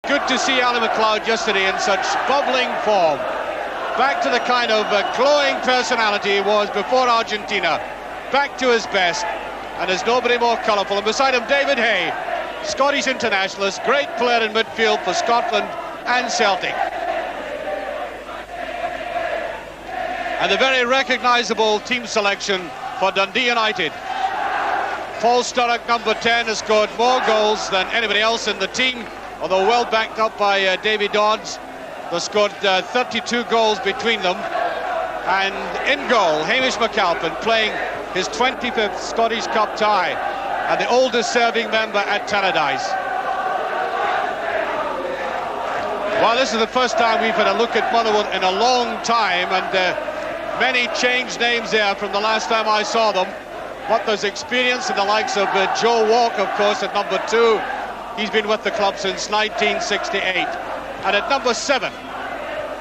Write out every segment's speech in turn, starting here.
good to see Ali McLeod yesterday in such bubbling form. Back to the kind of glowing personality he was before Argentina. Back to his best, and there's nobody more colourful. And beside him, David Hay, Scottish internationalist, great player in midfield for Scotland and Celtic. And a very recognisable team selection for Dundee United. Paul Sturrock, number 10, has scored more goals than anybody else in the team, although well backed up by Davy Dodds. They scored 32 goals between them. And in goal, Hamish McAlpin playing his 25th Scottish Cup tie and the oldest serving member at Tannadice. Well, this is the first time we've had a look at Motherwell in a long time, and many changed names there from the last time I saw them. But there's experience in the likes of Joe Walk, of course, at number 2. He's been with the club since 1968. And at number 7,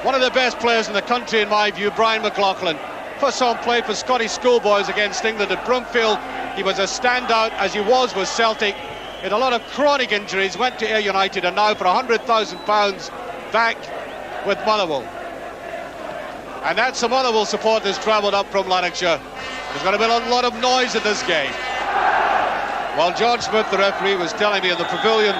one of the best players in the country, in my view, Brian McLaughlin. First saw him play for Scottish schoolboys against England at Broomfield. He was a standout, as he was with Celtic. He had a lot of chronic injuries, went to Ayr United, and now for £100,000 back with Motherwell. And that's the Motherwell supporters travelled up from Lanarkshire. There's going to be a lot of noise in this game. Well, George Smith, the referee, was telling me in the pavilion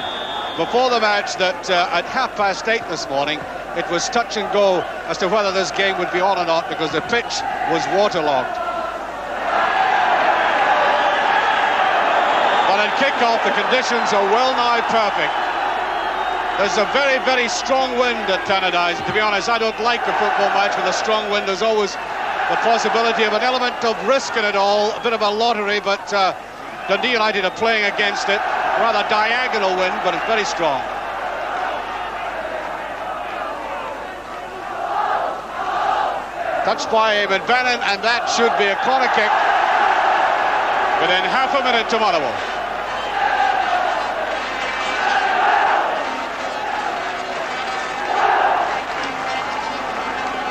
before the match that at 8:30 this morning, it was touch and go as to whether this game would be on or not, because the pitch was waterlogged. But at kick-off, the conditions are well nigh perfect. There's a very, very strong wind at Tannadice. To be honest, I don't like a football match with a strong wind. There's always the possibility of an element of risk in it all, a bit of a lottery, but Dundee United are playing against it. Rather diagonal wind, but it's very strong. Touched by Eamon Bannon, and that should be a corner kick within half a minute to Motherwell.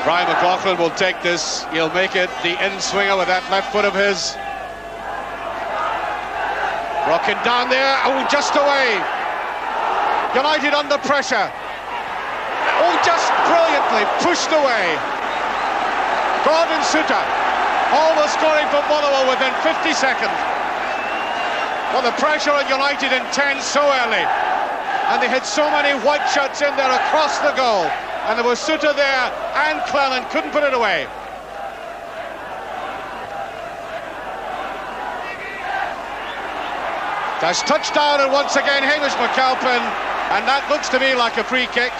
Brian McLaughlin will take this. He'll make it the in-swinger with that left foot of his. Rocking down there. Oh, just away. United under pressure. Oh, just brilliantly pushed away. Gordon Suter almost scoring for Motherwell within 50 seconds. Well, the pressure on United intense so early. And they had so many white shots in there across the goal. And there was Suter there, and Cleland couldn't put it away. That's touchdown, and once again Hamish McAlpin, and that looks to me like a free kick.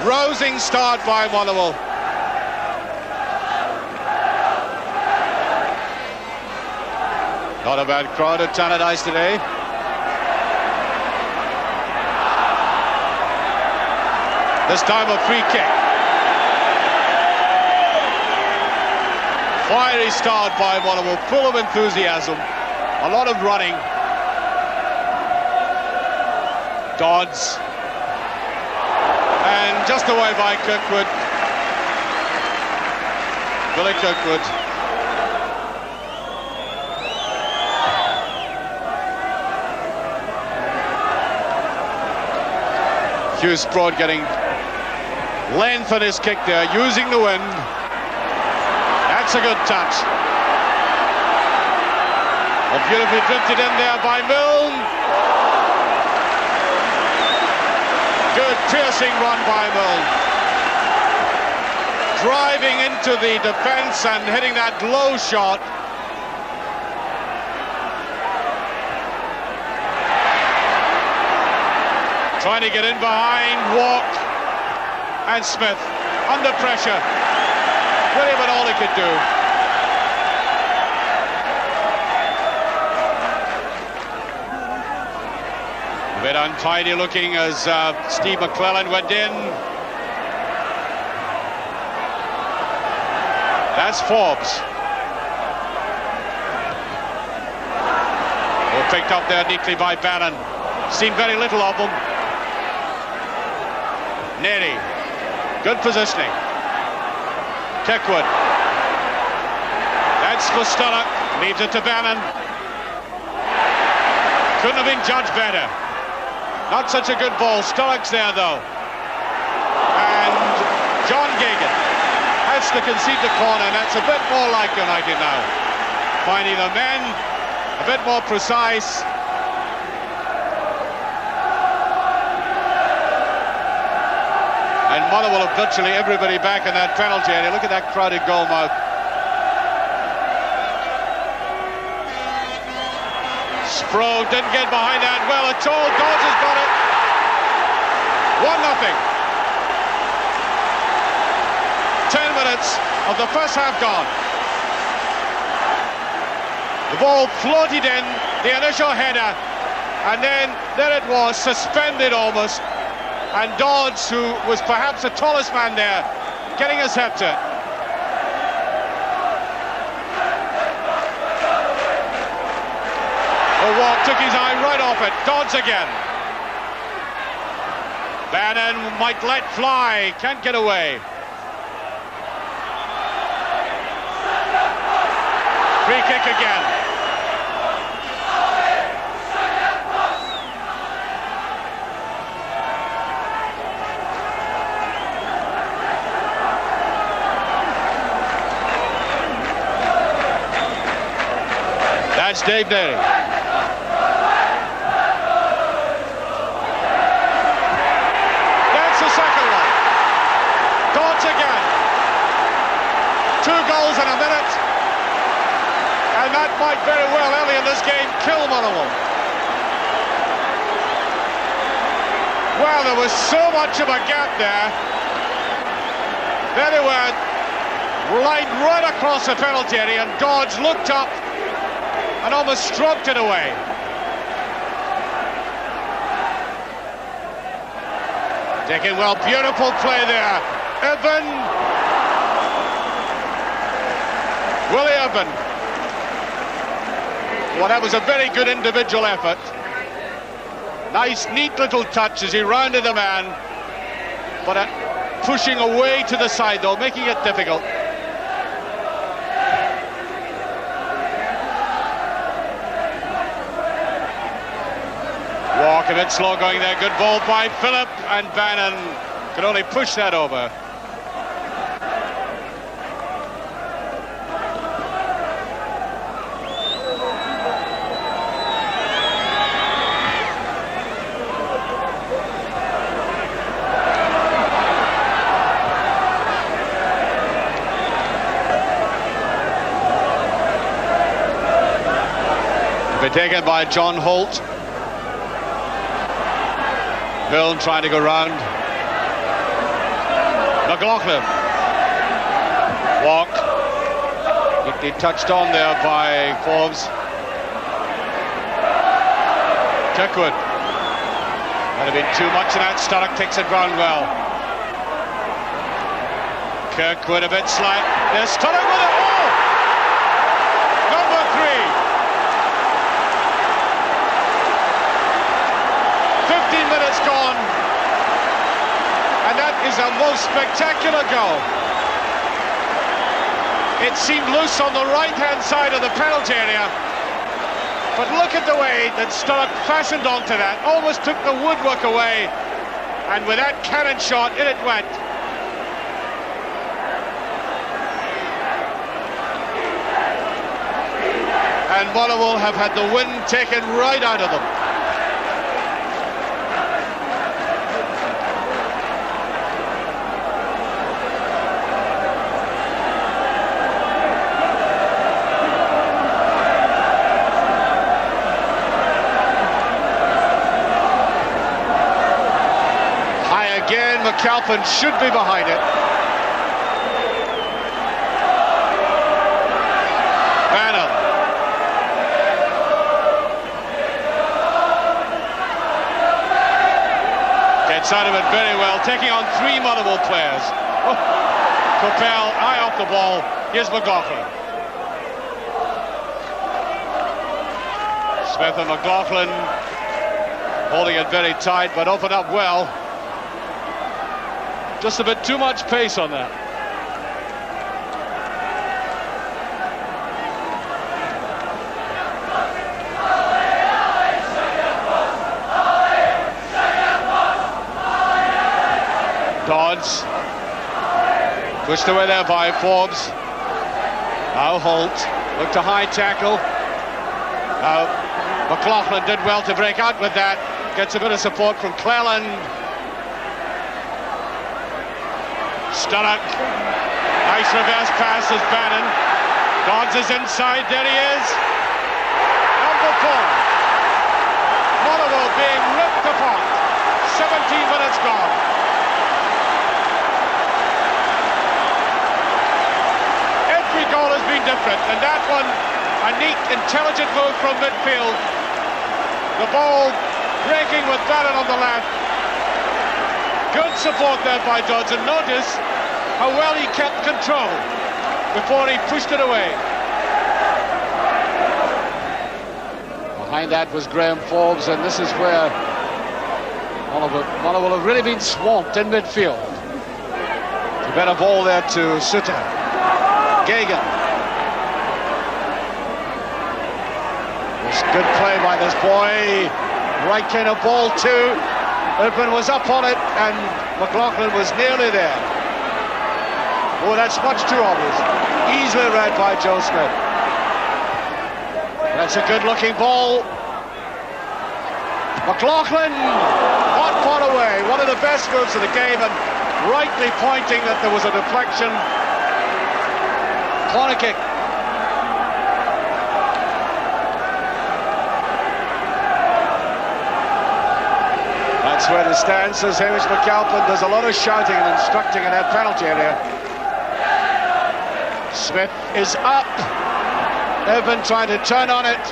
Rousing start by Motherwell. Not a bad crowd at Tannadice today. This time a free kick. Fiery start by Motherwell, full of enthusiasm, a lot of running. Dodds. And just away by Kirkwood. Billy Kirkwood. Hugh Sprott getting length on his kick there, using the wind. That's a good touch. Well, beautifully drifted in there by Milne. Good piercing run by Milne. Driving into the defence and hitting that low shot. Trying to get in behind Walk. And Smith, under pressure, really but all he could do. A bit untidy looking as Steve McClellan went in. That's Forbes. Well, picked up there neatly by Bannon. Seen very little of them. Narey. Good positioning. Kirkwood. That's for Sturrock. Leaves it to Bannon. Couldn't have been judged better. Not such a good ball. Sturrock's there, though. And John Gagan has to concede the corner, and that's a bit more like United now. Finding the men, a bit more precise. And Motherwell have virtually everybody back in that penalty area. Look at that crowded goal mouth. Spro didn't get behind that well at all. Dodds has got it. 1-0. 10 minutes of the first half gone. The ball floated in, the initial header, and then there it was, suspended almost. And Dodds, who was perhaps the tallest man there, getting a scepter. Walk took his eye right off it. Dodds again. Bannon might let fly, can't get away. Free kick again. That's Dave Narey. Again. 2 goals in a minute, and that might very well, early in this game, kill Motherwell. Well, there was so much of a gap there. There they were, lined right across the penalty area, and Dodds looked up and almost stroked it away. Taking well, beautiful play there. Evan, Willie Evan. Well, that was a very good individual effort. Nice, neat little touch as he rounded the man, but pushing away to the side, though, making it difficult. Walk a bit slow going there. Good ball by Phillip, and Bannon could only push that over. Taken by John Holt. Bill trying to go round. McLaughlin. Walk. He touched on there by Forbes. Kirkwood. Might have been too much of that. Sturrock takes it round well. Kirkwood a bit slack. There's Sturrock with it. Oh! Number 3. 15 minutes gone, and that is a most spectacular goal. It seemed loose on the right-hand side of the penalty area, but look at the way that Sturrock fastened onto that, almost took the woodwork away, and with that cannon shot, in it went. And Motherwell have had the wind taken right out of them. McAlpin should be behind it. Bannon. Gets out of it very well, taking on 3 Motherwell players. Oh. Coppell, eye off the ball. Here's McLaughlin. Smith and McLaughlin holding it very tight, but opened up well. Just a bit too much pace on that. Dodds. Pushed away there by Forbes. Now Holt. Looked a high tackle. Now McLaughlin did well to break out with that. Gets a bit of support from Cleland. Sturrock. Nice reverse pass as Bannon. Dodds is inside. There he is. Number 4. Motherwell being ripped apart. 17 minutes gone. Every goal has been different, and that one, a neat, intelligent move from midfield. The ball breaking with Bannon on the left. Good support there by Dodds, and notice how well he kept control before he pushed it away. Behind that was Graham Forbes, and this is where Motherwell have really been swamped in midfield. A better ball there to Sutter. Gagan. This good play by this boy. Right kind of ball too. Urban was up on it, and McLaughlin was nearly there. Oh, that's much too obvious. Easily read by Joe Smith. That's a good-looking ball. McLaughlin, not far away. One of the best moves of the game, and rightly pointing that there was a deflection. Corner kick. That's where it stands, says Hamish McAlpin. There's a lot of shouting and instructing in that penalty area. Smith is up. Evan trying to turn on it.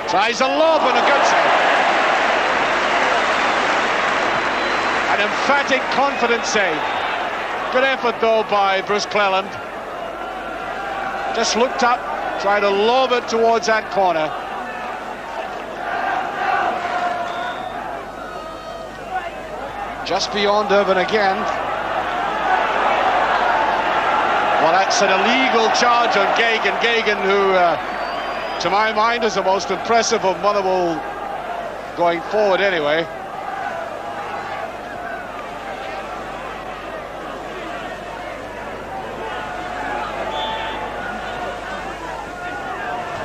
Tries a lob and a good save. An emphatic, confident save. Good effort though by Bruce Cleland. Just looked up, tried to lob it towards that corner. Just beyond Urban again. Well, that's an illegal charge on Gagan. Gagan, who, to my mind, is the most impressive of Motherwell going forward anyway.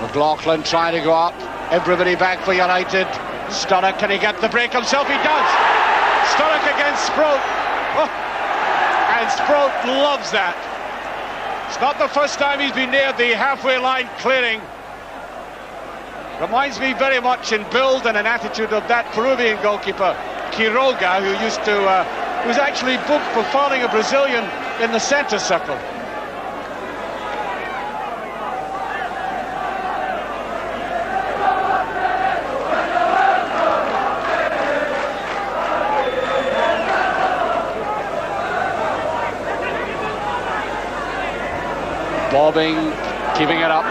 McLaughlin trying to go up. Everybody back for United. Sturrock, can he get the break himself? He does. Sturrock against Sproat. Oh. And Sproat loves that. It's not the first time he's been near the halfway line clearing. Reminds me very much in build and an attitude of that Peruvian goalkeeper, Quiroga, who used to, who was actually booked for fouling a Brazilian in the centre circle. Bobbing, keeping it up.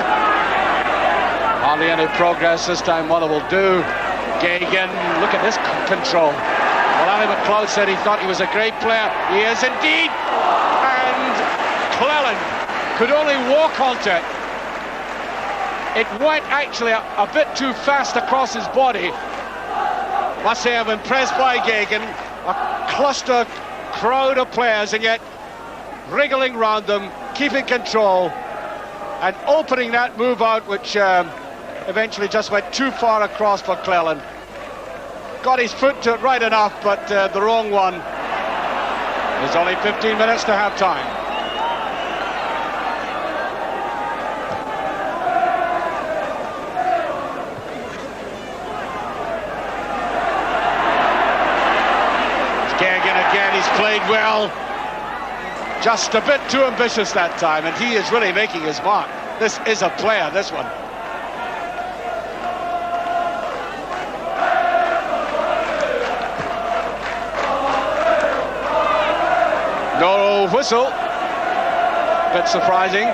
Hardly any progress this time. Motherwell do. Gagan, look at this control. Well, Ali McLeod said he thought he was a great player. He is indeed. And Cleland could only walk onto it. It went actually a bit too fast across his body. Must say I'm impressed by Gagan. A cluster crowd of players, and yet wriggling round them, keeping control and opening that move out, which eventually just went too far across for Cleland. Got his foot to it right enough, but the wrong one. There's only 15 minutes to have time. Gagan again, he's played well. Just a bit too ambitious that time, and he is really making his mark. This is a player, this one. No whistle. Bit surprising.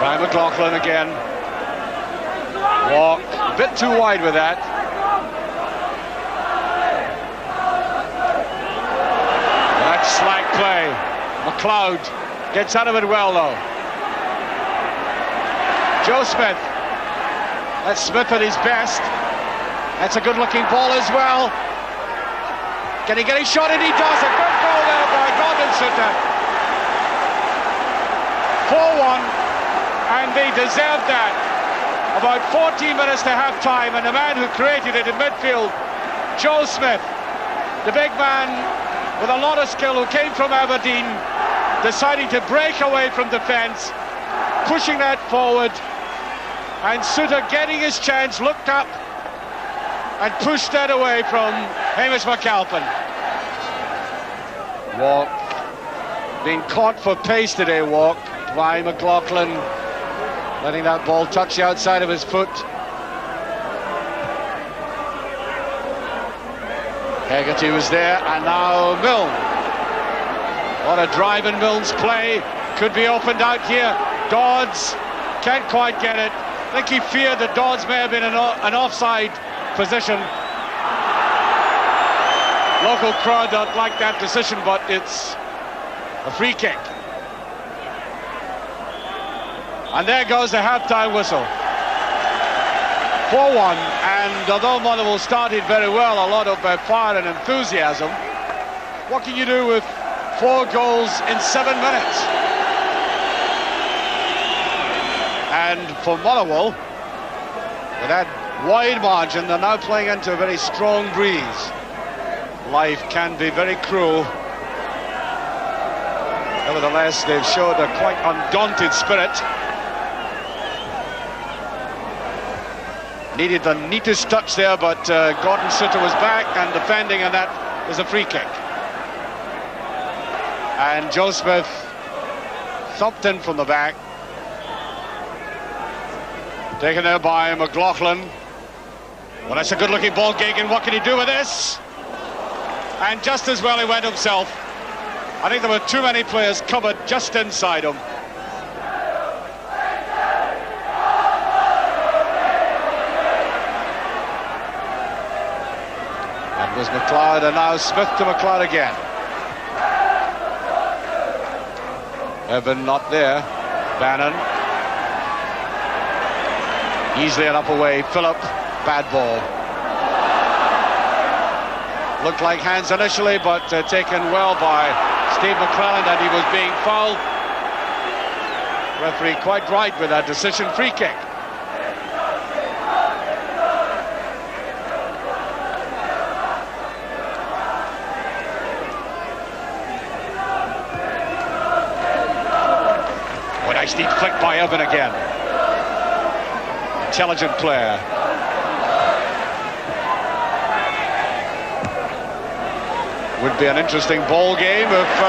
Brian McLaughlin again. Walk. A bit too wide with that. That's slack play. McLeod gets out of it well, though. Joe Smith. That's Smith at his best. That's a good-looking ball as well. Can he get his shot? And he does. A good goal there by Gordon Sutter. 4-1, and they deserved that. About 14 minutes to half-time, and the man who created it in midfield, Joe Smith, the big man with a lot of skill who came from Aberdeen, deciding to break away from defence, pushing that forward, and Sutter getting his chance, looked up and pushed that away from Hamish McAlpin. Walk being caught for pace today, Walk, by McLaughlin, letting that ball touch the outside of his foot. Hegarty was there, and now Milne. What a drive in Milne's play. Could be opened out here. Dodds can't quite get it. I think he feared that Dodds may have been in an offside position. Local crowd don't like that decision, but it's a free kick. And there goes the half-time whistle. 4-1, and although Motherwell started very well, a lot of fire and enthusiasm, what can you do with 4 goals in 7 minutes? And for Motherwell, with that wide margin, they're now playing into a very strong breeze. Life can be very cruel. Nevertheless, they've showed a quite undaunted spirit. Needed the neatest touch there, but Gordon Sutter was back and defending, and that is a free kick. And Joe Smith thumped in from the back. Taken there by McLaughlin. Well, that's a good-looking ball, Gagan. What can he do with this? And just as well he went himself. I think there were too many players covered just inside him. That was McLeod, and now Smith to McLeod again. Evan not there. Bannon. Easily enough away. Phillip. Bad ball. Looked like hands initially, but taken well by Steve McClelland, and he was being fouled. Referee quite right with that decision. Free kick. Oh, nice neat flick by Evan again. Intelligent player. Would be an interesting ball game if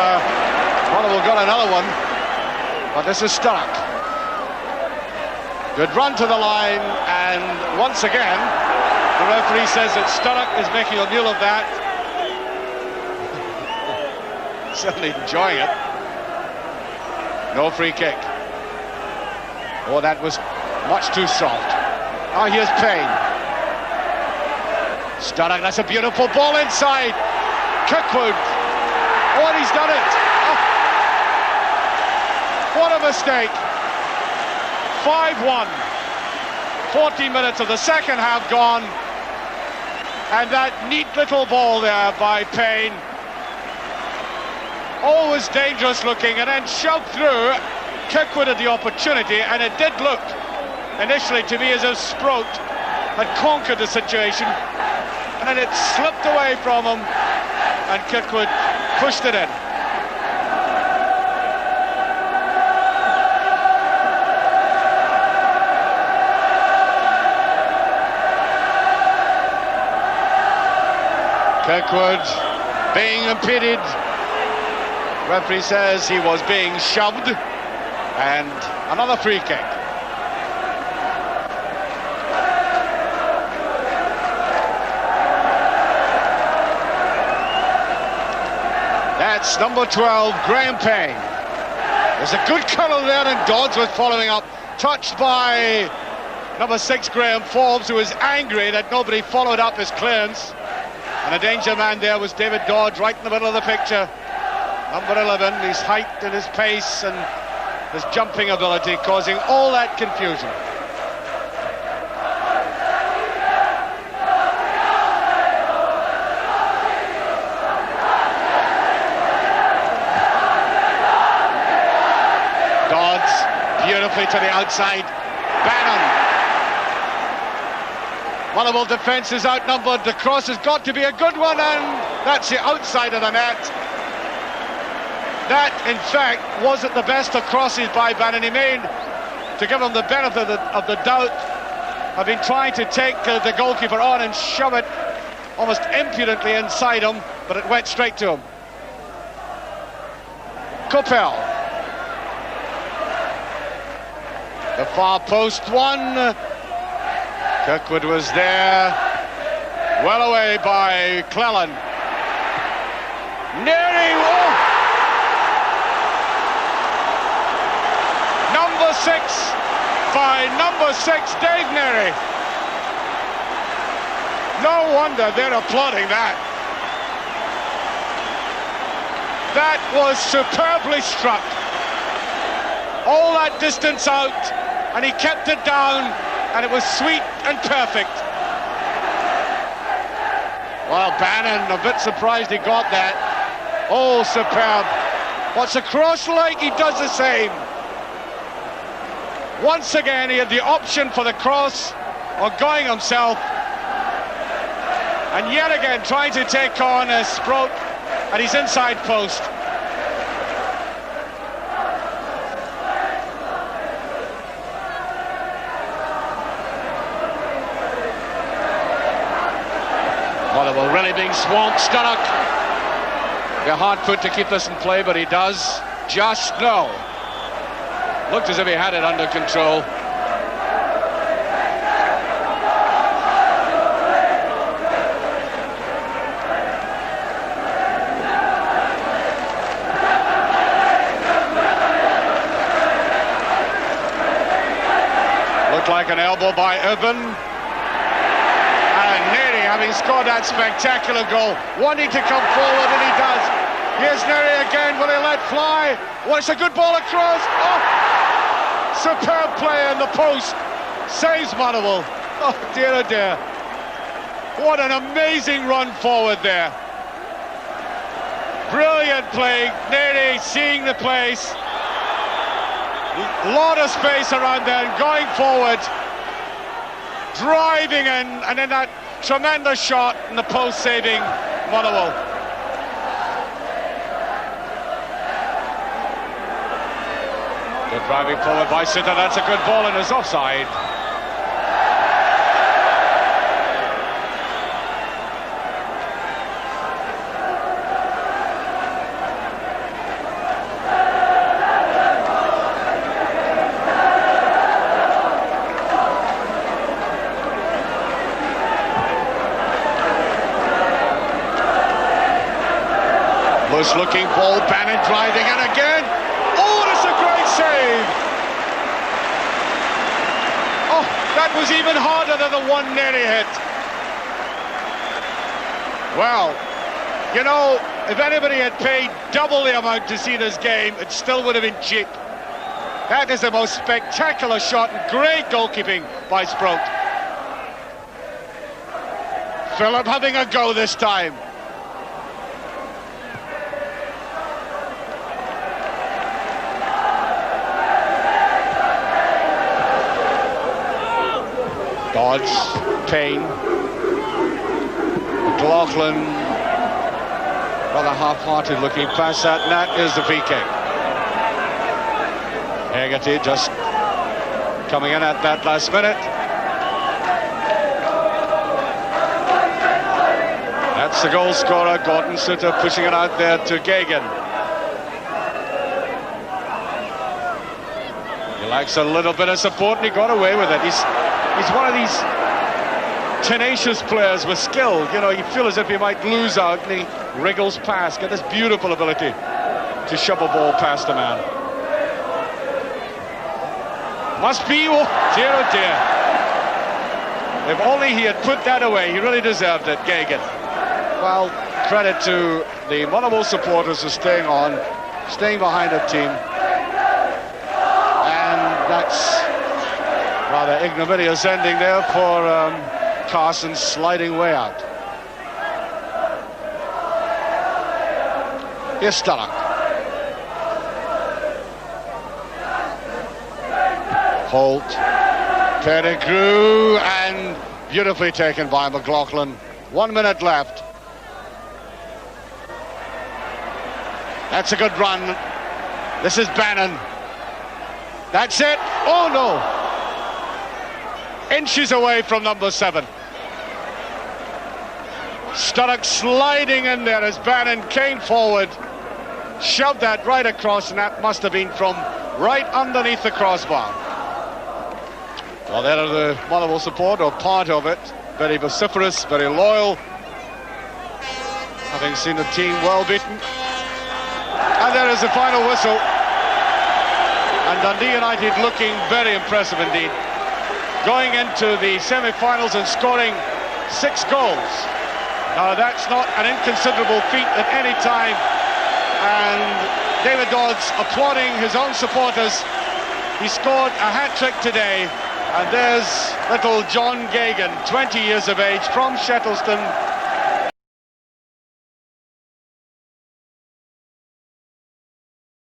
Motherwell got another one, but this is Sturrock. Good run to the line, and once again the referee says that Sturrock is making a meal of that. Certainly enjoying it. No free kick. Oh, that was much too soft. Now here's Payne. Sturrock, that's a beautiful ball inside. Kirkwood. Oh, and he's done it. Oh. What a mistake. 5-1. 14 minutes of the second half gone. And that neat little ball there by Payne. Always dangerous looking, and then shoved through. Kirkwood had the opportunity, and it did look initially to me as if Sproat had conquered the situation, and then it slipped away from him, and Kirkwood pushed it in. Kirkwood being impeded. Referee says he was being shoved, and another free kick. That's number 12, Graham Payne. There's a good curl there, and Dodds was following up. Touched by number 6, Graham Forbes, who was angry that nobody followed up his clearance. And a danger man there was David Dodds, right in the middle of the picture. Number 11, his height and his pace and his jumping ability causing all that confusion. beautifully to the outside. Bannon. Motherwell defence is outnumbered. The cross has got to be a good one, and that's the outside of the net. That, in fact, wasn't the best of crosses by Bannon. He made, to give him the benefit of the doubt, have been trying to take the goalkeeper on and shove it almost impudently inside him, but it went straight to him. Coppell. The far post one. Kirkwood was there. Well away by Cleland. Narey. Oh. Number 6 by number 6, Dave Narey. No wonder they're applauding that. That was superbly struck. All that distance out, and he kept it down, and it was sweet and perfect. Well, Bannon, a bit surprised he got that. Oh, superb. What's a cross like? He does the same. Once again, he had the option for the cross or going himself. And yet again, trying to take on a Sproat at his inside post. Motherwell really being swamped. Sturrock. Be hard put to keep this in play, but he does just know. Looked as if he had it under control. Looked like an elbow by Urban. And Narey, having scored that spectacular goal, wanting to come forward, and he does. Here's Narey again. Will he let fly? Well, it's a good ball across. Oh! Superb play in the post. Saves Motherwell. Oh dear, oh dear. What an amazing run forward there. Brilliant play. Narey seeing the place. Lot of space around there and going forward. Driving in, and then that tremendous shot in the post, saving Motherwell. Good driving forward by Sitter. That's a good ball and it's offside. Loose looking ball, Bannon driving in again. Oh, that's a great save. Oh, that was even harder than the one Narey hit. Well, you know, if anybody had paid double the amount to see this game, it still would have been cheap. That is the most spectacular shot and great goalkeeping by Sproat. Philip having a go this time. Dodds, Payne, McLaughlin, rather half-hearted looking past that, and that is the free kick. Hegarty just coming in at that last minute. That's the goal scorer, Gordon Sutter, pushing it out there to Gagan. He likes a little bit of support, and he got away with it. He's one of these tenacious players with skill. You know, you feel as if he might lose out, and he wriggles past. Got this beautiful ability to shove a ball past a man. Must be, oh dear, oh dear. If only he had put that away, he really deserved it, Gagan. Well, credit to the Motherwell supporters for staying on, staying behind the team. And that's rather ignominious ending there for Carson, sliding way out. Here's Sturrock. Holt, Pettigrew, and beautifully taken by McLaughlin. 1 minute left. That's a good run. This is Bannon. That's it. Oh no! Inches away from number 7. Sturrock sliding in there as Bannon came forward, shoved that right across, and that must have been from right underneath the crossbar. Well, there are the Motherwell support, or part of it. Very vociferous, very loyal, having seen the team well beaten. And there is the final whistle. And Dundee United looking very impressive indeed, going into the semi-finals and scoring 6 goals. Now that's not an inconsiderable feat at any time, and David Dodds applauding his own supporters. He scored a hat-trick today, and there's little John Gagan, 20 years of age, from Shettleston,